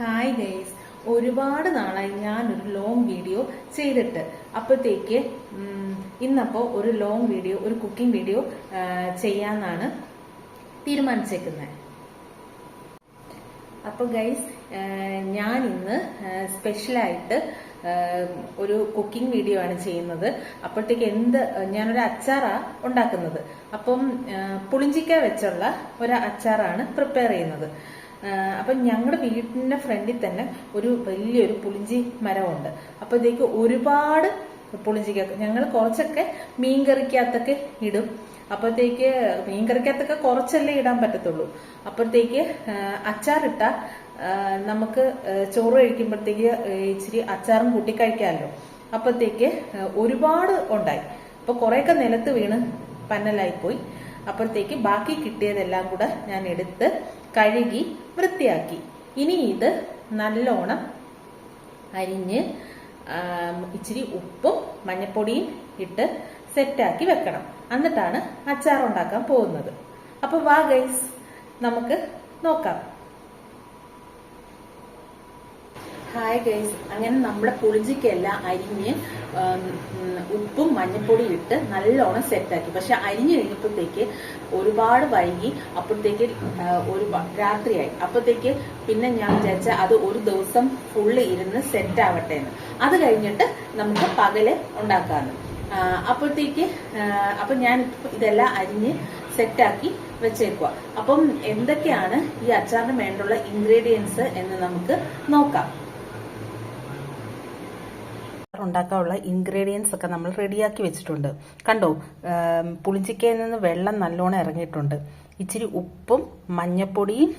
Hi guys, ഒരുപാട് നാളായി ഞാനൊരു ലോങ് വീഡിയോ ചെയ്തിട്ട്. അപ്പോഴത്തേക്ക് ഇന്നപ്പോൾ ഒരു ലോങ് വീഡിയോ, ഒരു കുക്കിംഗ് വീഡിയോ ചെയ്യാന്നാണ് തീരുമാനിച്ചേക്കുന്നത്. അപ്പോൾ ഗൈസ്, ഞാൻ ഇന്ന് സ്പെഷ്യലായിട്ട് ഒരു കുക്കിംഗ് വീഡിയോ ആണ് ചെയ്യുന്നത്. അപ്പോഴത്തേക്ക് ഞാനൊരു അച്ചാറാ ഉണ്ടാക്കുന്നത്. അപ്പം പുളിഞ്ചിക്ക വെച്ചുള്ള ഒരു അച്ചാറാണ് പ്രിപ്പയർ ചെയ്യുന്നത്. അപ്പം ഞങ്ങളുടെ വീടിന്റെ ഫ്രണ്ടിൽ തന്നെ ഒരു വലിയൊരു പുളിഞ്ചി മരമുണ്ട്. അപ്പോഴത്തേക്ക് ഒരുപാട് പുളിഞ്ചിക്ക ഞങ്ങൾ കുറച്ചൊക്കെ മീൻകറിക്കകത്തൊക്കെ ഇടും. അപ്പോഴത്തേക്ക് മീൻകറിക്കകത്തൊക്കെ കുറച്ചല്ലേ ഇടാൻ പറ്റത്തുള്ളൂ. അപ്പോഴത്തേക്ക് അച്ചാറിട്ട നമുക്ക് ചോറ് കഴിക്കുമ്പോഴത്തേക്ക് ഇച്ചിരി അച്ചാറും കൂട്ടി കഴിക്കാമല്ലോ. അപ്പോഴത്തേക്ക് ഒരുപാട് ഉണ്ടായി. അപ്പൊ കുറെയൊക്കെ നിലത്ത് വീണ് പന്നലായിപ്പോയി. അപ്പോഴത്തേക്ക് ബാക്കി കിട്ടിയതെല്ലാം കൂടെ ഞാൻ എടുത്ത് കഴുകി വൃത്തിയാക്കി. ഇനി ഇത് നല്ലോണം അരിഞ്ഞ് ഇച്ചിരി ഉപ്പും മഞ്ഞപ്പൊടിയും ഇട്ട് സെറ്റാക്കി വെക്കണം. എന്നിട്ടാണ് അച്ചാർ ഉണ്ടാക്കാൻ പോകുന്നത്. അപ്പൊ വാ ഗൈസ്, നമുക്ക് നോക്കാം. ഹായ് ഗൈസ്, അങ്ങനെ നമ്മുടെ പുളിഞ്ചിക്കെല്ലാം അരിഞ്ഞ് ഉപ്പും മഞ്ഞപ്പൊടിയും ഇട്ട് നല്ലോണം സെറ്റാക്കി. പക്ഷെ അരിഞ്ഞു കഴിഞ്ഞപ്പോഴത്തേക്ക് ഒരുപാട് വൈകി. അപ്പോഴത്തേക്ക് രാത്രിയായി. അപ്പോഴത്തേക്ക് പിന്നെ ഞാൻ വിചാരിച്ച അത് ഒരു ദിവസം ഫുള്ള് ഇരുന്ന് സെറ്റ് ആവട്ടെ എന്ന്. അത് കഴിഞ്ഞിട്ട് നമുക്ക് പകല് ഉണ്ടാക്കാന്ന്. അപ്പോഴത്തേക്ക് ഞാൻ ഇതെല്ലാം അരിഞ്ഞ് സെറ്റാക്കി വെച്ചേക്കുക. അപ്പം എന്തൊക്കെയാണ് ഈ അച്ചാറിന് വേണ്ടുള്ള ഇൻഗ്രീഡിയൻസ് എന്ന് നമുക്ക് നോക്കാം. ഉണ്ടാക്കാനുള്ള ഇൻഗ്രീഡിയൻസ് ഒക്കെ നമ്മൾ റെഡിയാക്കി വെച്ചിട്ടുണ്ട്. കണ്ടോ, പുളിഞ്ചിക്കയിൽ നിന്ന് വെള്ളം നല്ലോണം ഇറങ്ങിയിട്ടുണ്ട്. ഇച്ചിരി ഉപ്പും മഞ്ഞപ്പൊടിയും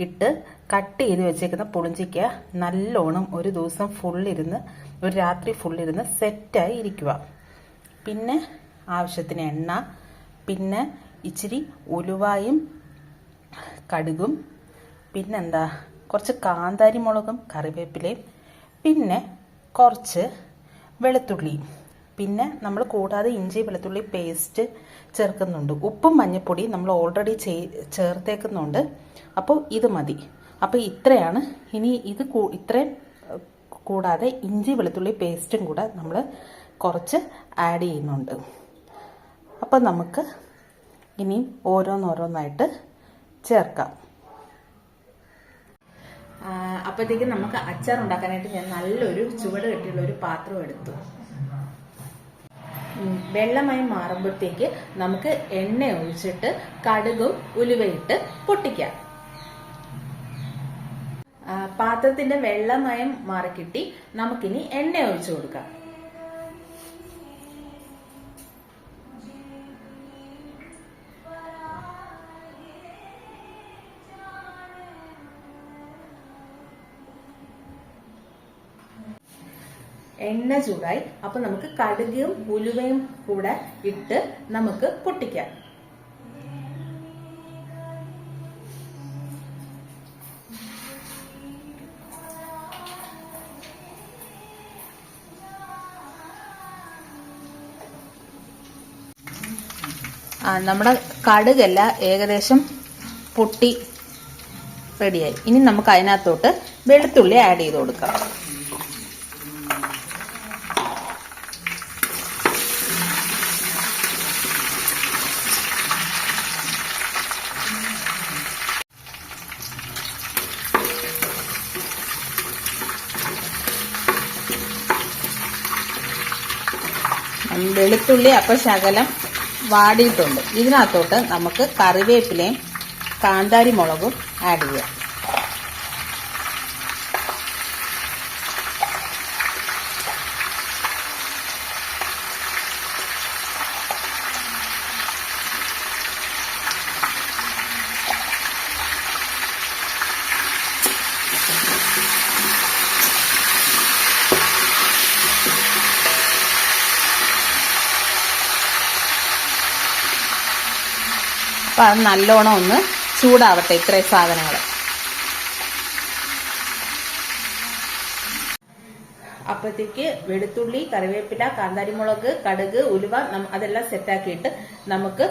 ഇട്ട് കട്ട് ചെയ്ത് വെച്ചേക്കുന്ന പുളിഞ്ചിക്ക നല്ലോണം ഒരു ദിവസം ഫുള്ളിരുന്ന്, ഒരു രാത്രി ഫുള്ളിരുന്ന് സെറ്റായി ഇരിക്കുക. പിന്നെ ആവശ്യത്തിന് എണ്ണ, പിന്നെ ഇച്ചിരി ഉലുവായും കടുകും, പിന്നെന്താ കുറച്ച് കാന്താരി മുളകും കറിവേപ്പിലയും, പിന്നെ കുറച്ച് വെളുത്തുള്ളി, പിന്നെ നമ്മൾ കൂടാതെ ഇഞ്ചി വെളുത്തുള്ളി പേസ്റ്റ് ചേർക്കുന്നുണ്ട്. ഉപ്പും മഞ്ഞപ്പൊടിയും നമ്മൾ ഓൾറെഡി ചേർത്തേക്കുന്നുണ്ട്. അപ്പോൾ ഇത് മതി. അപ്പോൾ ഇത്രയാണ്. ഇനി ഇത്രയും കൂടാതെ ഇഞ്ചി വെളുത്തുള്ളി പേസ്റ്റും കൂടെ നമ്മൾ കുറച്ച് ആഡ് ചെയ്യുന്നുണ്ട്. അപ്പോൾ നമുക്ക് ഇനിയും ഓരോന്നോരോന്നായിട്ട് ചേർക്കാം. അപ്പോഴത്തേക്ക് നമുക്ക് അച്ചാർ ഉണ്ടാക്കാനായിട്ട് ഞാൻ നല്ലൊരു ചുവട് കെട്ടിയുള്ള ഒരു പാത്രം എടുത്തു. വെള്ളമായി മാറുമ്പോഴത്തേക്ക് നമുക്ക് എണ്ണ ഒഴിച്ചിട്ട് കടുകും ഉലുവയിട്ട് പൊട്ടിക്കാം. പാത്രത്തിന്റെ വെള്ളമയം മാറിക്കിട്ടി. നമുക്കിനി എണ്ണ ഒഴിച്ചു കൊടുക്കാം. എണ്ണ ചൂടായി. അപ്പൊ നമുക്ക് കടുകും ഉലുവയും കൂടെ ഇട്ട് നമുക്ക് പൊട്ടിക്കാം. നമ്മുടെ കടുകെല്ലാം ഏകദേശം പൊട്ടി റെഡിയായി. ഇനി നമുക്ക് അതിനകത്തോട്ട് വെളുത്തുള്ളി ആഡ് ചെയ്ത് കൊടുക്കാം. വെളുത്തുള്ളി അപ്പം ശകലം വാടിയിട്ടുണ്ട്. ഇതിനകത്തോട്ട് നമുക്ക് കറിവേപ്പിലയും കാന്താരി മുളകും ആഡ് ചെയ്യാം. അപ്പം അത് നല്ലോണം ഒന്ന് ചൂടാവട്ടെ ഇത്രയും സാധനങ്ങൾ. അപ്പോഴത്തേക്ക് വെളുത്തുള്ളി, കറിവേപ്പില, കാന്താരിമുളക്, കടുക്, ഉലുവ അതെല്ലാം സെറ്റാക്കിയിട്ട് നമുക്ക്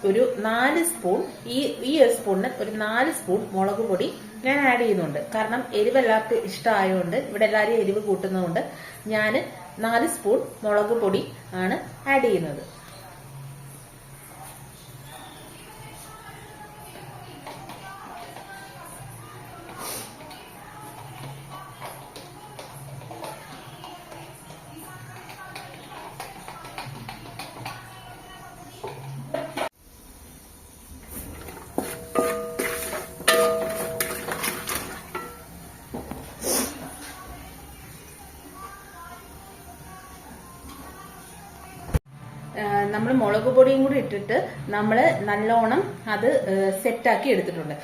ഒരു 4 സ്പൂൺ ഈ ഒരു സ്പൂണിന് ഒരു 4 സ്പൂൺ മുളക് പൊടി ഞാൻ ആഡ് ചെയ്യുന്നുണ്ട്. കാരണം എരിവ് എല്ലാവർക്കും ഇഷ്ടമായതുകൊണ്ട്, ഇവിടെ എല്ലാവരും എരിവ് കൂട്ടുന്നതുകൊണ്ട് ഞാൻ 4 സ്പൂൺ മുളക് പൊടി ആണ് ആഡ് ചെയ്യുന്നത്. നമ്മൾ മുളക് പൊടിയും കൂടി ഇട്ടിട്ട് നമ്മൾ നല്ലോണം അത് സെറ്റാക്കി എടുത്തിട്ടുണ്ട്.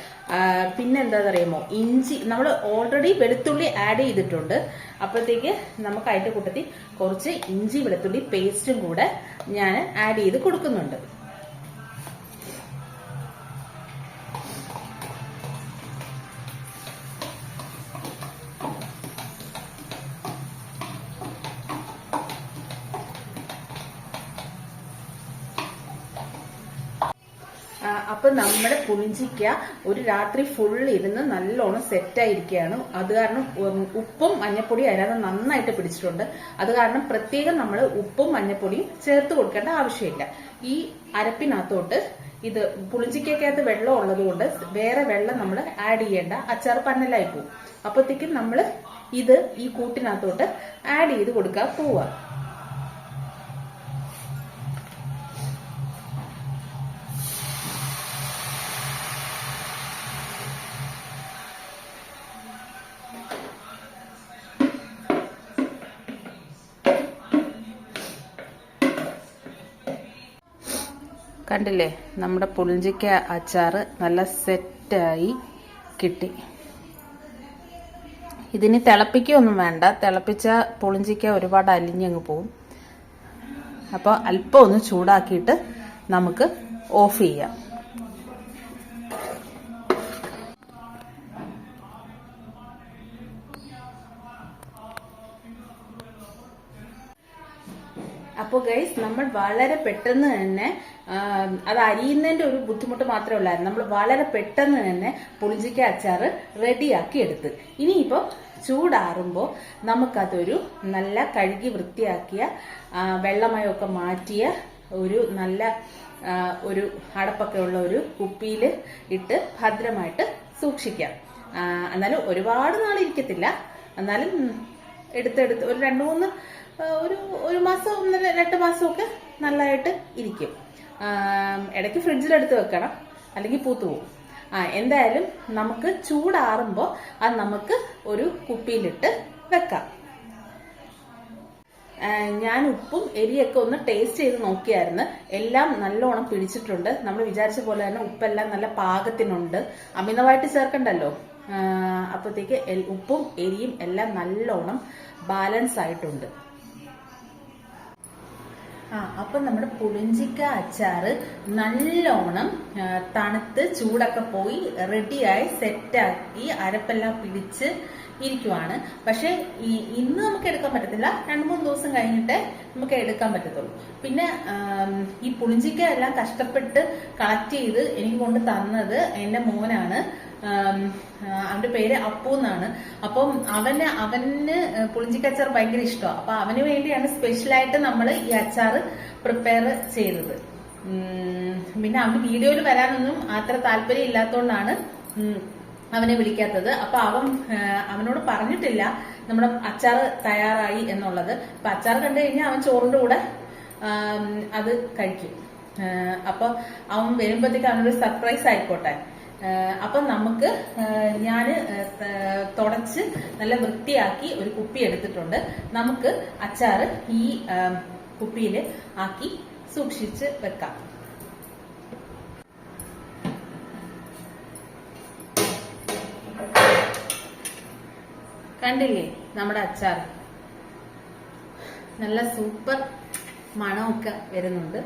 പിന്നെ എന്താ പറയുമോ, ഇഞ്ചി നമ്മൾ ഓൾറെഡി വെളുത്തുള്ളി ആഡ് ചെയ്തിട്ടുണ്ട്. അപ്പോഴത്തേക്ക് നമുക്ക് അതിന്റെ കൂട്ടത്തിൽ കുറച്ച് ഇഞ്ചി വെളുത്തുള്ളി പേസ്റ്റും കൂടെ ഞാൻ ആഡ് ചെയ്ത് കൊടുക്കുന്നുണ്ട്. അപ്പൊ നമ്മുടെ പുളിഞ്ചിക്ക ഒരു രാത്രി ഫുൾ ഇരുന്ന് നല്ലോണം സെറ്റായിരിക്കുകയാണ്. അത് കാരണം ഉപ്പും മഞ്ഞപ്പൊടിയും അതിനകത്ത് നന്നായിട്ട് പിടിച്ചിട്ടുണ്ട്. അത് കാരണം പ്രത്യേകം നമ്മൾ ഉപ്പും മഞ്ഞപ്പൊടിയും ചേർത്ത് കൊടുക്കേണ്ട ആവശ്യമില്ല. ഈ അരപ്പിനകത്തോട്ട് ഇത് പുളിഞ്ചിക്കകത്ത് വെള്ളം ഉള്ളത് കൊണ്ട് വേറെ വെള്ളം നമ്മൾ ആഡ് ചെയ്യേണ്ട, അച്ചാർ പന്നലായി പോകും. അപ്പോഴത്തേക്കും നമ്മൾ ഇത് ഈ കൂട്ടിനകത്തോട്ട് ആഡ് ചെയ്ത് കൊടുക്കാൻ പോവുക. കണ്ടില്ലേ, നമ്മുടെ പുളിഞ്ചിക്ക അച്ചാറ് നല്ല സെറ്റായി കിട്ടി. ഇതിന് തിളപ്പിക്കുകയൊന്നും വേണ്ട, തിളപ്പിച്ച പുളിഞ്ചിക്ക ഒരുപാട് അലിഞ്ഞങ്ങ് പോവും. അപ്പോൾ അല്പം ഒന്ന് ചൂടാക്കിയിട്ട് നമുക്ക് ഓഫ് ചെയ്യാം. അപ്പോൾ ഗൈസ്, നമ്മൾ വളരെ പെട്ടെന്ന് തന്നെ അത് അരിയുന്നതിന്റെ ഒരു ബുദ്ധിമുട്ട് മാത്രമേ ഉള്ളായിരുന്നു. നമ്മൾ വളരെ പെട്ടെന്ന് തന്നെ പുളിഞ്ചിക്ക അച്ചാറ് റെഡിയാക്കി എടുത്ത്. ഇനിയിപ്പോൾ ചൂടാറുമ്പോൾ നമുക്കതൊരു നല്ല കഴുകി വൃത്തിയാക്കിയ വെള്ളമയമൊക്കെ മാറ്റിയ ഒരു നല്ല ഒരു അടപ്പൊക്കെ ഉള്ള ഒരു കുപ്പിയിൽ ഇട്ട് ഭദ്രമായിട്ട് സൂക്ഷിക്കാം. എന്നാലും ഒരുപാട് നാളിരിക്കത്തില്ല, എന്നാലും എടുത്തെടുത്ത് ഒരു 2-3 ഒരു മാസം 1-2 മാസമൊക്കെ നല്ലതായിട്ട് ഇരിക്കും. ഇടയ്ക്ക് ഫ്രിഡ്ജിലെടുത്ത് വെക്കണം, അല്ലെങ്കിൽ പൂത്തുപോകും. എന്തായാലും നമുക്ക് ചൂടാറുമ്പോൾ അത് നമുക്ക് ഒരു കുപ്പിയിലിട്ട് വെക്കാം. ഞാൻ ഉപ്പും എരിയൊക്കെ ഒന്ന് ടേസ്റ്റ് ചെയ്ത് നോക്കിയായിരുന്നു. എല്ലാം നല്ലോണം പിടിച്ചിട്ടുണ്ട്. നമ്മൾ വിചാരിച്ച പോലെ തന്നെ ഉപ്പെല്ലാം നല്ല പാകത്തിനുണ്ട്. അമിതമായിട്ട് ചേർക്കണ്ടല്ലോ. അപ്പോഴത്തേക്ക് ഉപ്പും എരിയും എല്ലാം നല്ലോണം ബാലൻസ് ആയിട്ടുണ്ട്. അപ്പൊ നമ്മുടെ പുളിഞ്ചിക്ക അച്ചാറ് നല്ലോണം തണുത്ത് ചൂടൊക്കെ പോയി റെഡിയായി സെറ്റാക്കി അരപ്പെല്ലാം പിടിച്ച് ഇരിക്കുവാണ്. പക്ഷെ ഇന്ന് നമുക്ക് എടുക്കാൻ പറ്റത്തില്ല, 2-3 ദിവസം കഴിഞ്ഞിട്ടേ നമുക്ക് എടുക്കാൻ പറ്റത്തുള്ളൂ. പിന്നെ ഈ പുളിഞ്ചിക്ക എല്ലാം കഷ്ടപ്പെട്ട് കളക്ട് ചെയ്ത് എനിക്ക് കൊണ്ട് തന്നത് എന്റെ മോനാണ്. അവന്റെ പേര് അപ്പു എന്നാണ്. അപ്പം അവന് പുളിഞ്ചിക്ക അച്ചാർ ഭയങ്കര ഇഷ്ടമാണ്. അപ്പൊ അവന് വേണ്ടിയാണ് സ്പെഷ്യലായിട്ട് നമ്മൾ ഈ അച്ചാറ് പ്രിപ്പയർ ചെയ്തത്. പിന്നെ അവന് വീഡിയോയിൽ വരാനൊന്നും അത്ര താല്പര്യം ഇല്ലാത്തതുകൊണ്ടാണ് അവനെ വിളിക്കാത്തത്. അപ്പൊ അവനോട് പറഞ്ഞിട്ടില്ല നമ്മുടെ അച്ചാറ് തയ്യാറായി എന്നുള്ളത്. അപ്പൊ അച്ചാർ കണ്ടു കഴിഞ്ഞാൽ അവൻ ചോറിന്റെ കൂടെ അത് കഴിക്കും. അപ്പൊ അവൻ വരുമ്പോഴത്തേക്ക് അവനൊരു സർപ്രൈസ് ആയിക്കോട്ടെ. അപ്പൊ നമുക്ക് ഞാന് തുടച്ച് നല്ല വൃത്തിയാക്കി ഒരു കുപ്പി എടുത്തിട്ടുണ്ട്. നമുക്ക് അച്ചാറ് ഈ കുപ്പിയിൽ ആക്കി സൂക്ഷിച്ച് വെക്കാം. കണ്ടില്ലേ നമ്മുടെ അച്ചാർ നല്ല സൂപ്പർ മണമൊക്കെ വരുന്നുണ്ട്.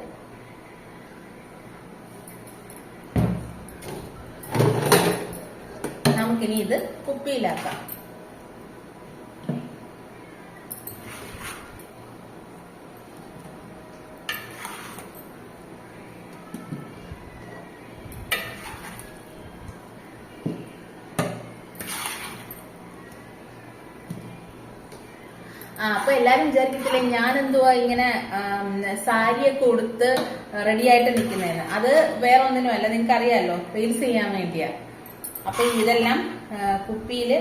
നമുക്കിനി ഇത് കുപ്പിയിലാക്കാം. അപ്പൊ എല്ലാരും വിചാരിക്കത്തില്ലേ ഞാൻ എന്തുവാ ഇങ്ങനെ സാരിയൊക്കെ ഉടുത്ത് റെഡി ആയിട്ട് നിൽക്കുന്നതെന്ന്. അത് വേറെ ഒന്നിനുമല്ല, നിങ്ങൾക്ക് അറിയാലോ, റീൽസ് ചെയ്യാൻ വേണ്ടിയാ. അപ്പൊ ഇതെല്ലാം കുപ്പിയില്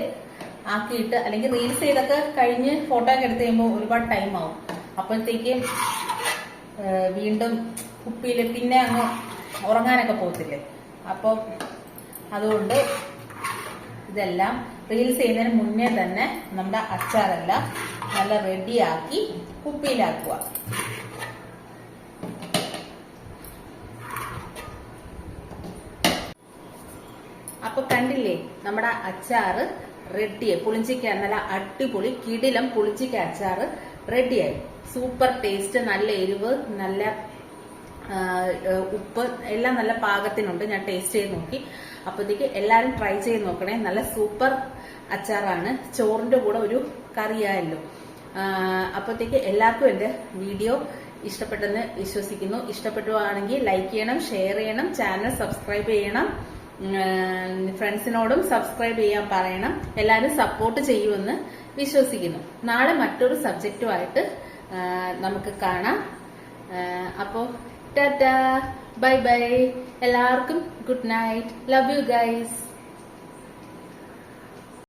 ആക്കിയിട്ട്, അല്ലെങ്കിൽ റീൽസ് ചെയ്തൊക്കെ കഴിഞ്ഞ് ഫോട്ടോ ഒക്കെ എടുത്ത് കഴിയുമ്പോൾ ഒരുപാട് ടൈം ആവും. അപ്പോഴത്തേക്ക് വീണ്ടും കുപ്പിയില് പിന്നെ അങ്ങ് ഉറങ്ങാനൊക്കെ പോകത്തില്ലേ. അപ്പൊ അതുകൊണ്ട് ഇതെല്ലാം റീൽസ് ചെയ്യുന്നതിന് മുന്നേ തന്നെ നമ്മുടെ അച്ചാറെല്ലാം നല്ല റെഡിയാക്കി കുപ്പിയിലാക്കുക. അപ്പൊ കണ്ടില്ലേ, നമ്മുടെ അച്ചാറ് റെഡിയായി. പുളിഞ്ചിക്ക നല്ല അടിപൊളി കിടിലം പുളിഞ്ചിക്ക അച്ചാറ് റെഡിയായി. സൂപ്പർ ടേസ്റ്റ്, നല്ല എരിവ്, നല്ല ഉപ്പ് എല്ലാം നല്ല പാകത്തിനുണ്ട്. ഞാൻ ടേസ്റ്റ് ചെയ്ത് നോക്കി. അപ്പോഴത്തേക്ക് എല്ലാവരും ട്രൈ ചെയ്ത് നോക്കണേ. നല്ല സൂപ്പർ അച്ചാറാണ്. ചോറിന്റെ കൂടെ ഒരു കറിയായല്ലോ. അപ്പോഴത്തേക്ക് എല്ലാവർക്കും എൻ്റെ വീഡിയോ ഇഷ്ടപ്പെട്ടെന്ന് വിശ്വസിക്കുന്നു. ഇഷ്ടപ്പെട്ടുവാണെങ്കിൽ ലൈക്ക് ചെയ്യണം, ഷെയർ ചെയ്യണം, ചാനൽ സബ്സ്ക്രൈബ് ചെയ്യണം, ഫ്രണ്ട്സിനോടും സബ്സ്ക്രൈബ് ചെയ്യാൻ പറയണം. എല്ലാവരും സപ്പോർട്ട് ചെയ്യുമെന്ന് വിശ്വസിക്കുന്നു. നാളെ മറ്റൊരു സബ്ജക്റ്റുമായിട്ട് നമുക്ക് കാണാം. അപ്പോൾ ടാറ്റാ, ബൈ ബൈ, എല്ലാവർക്കും good night, love you guys.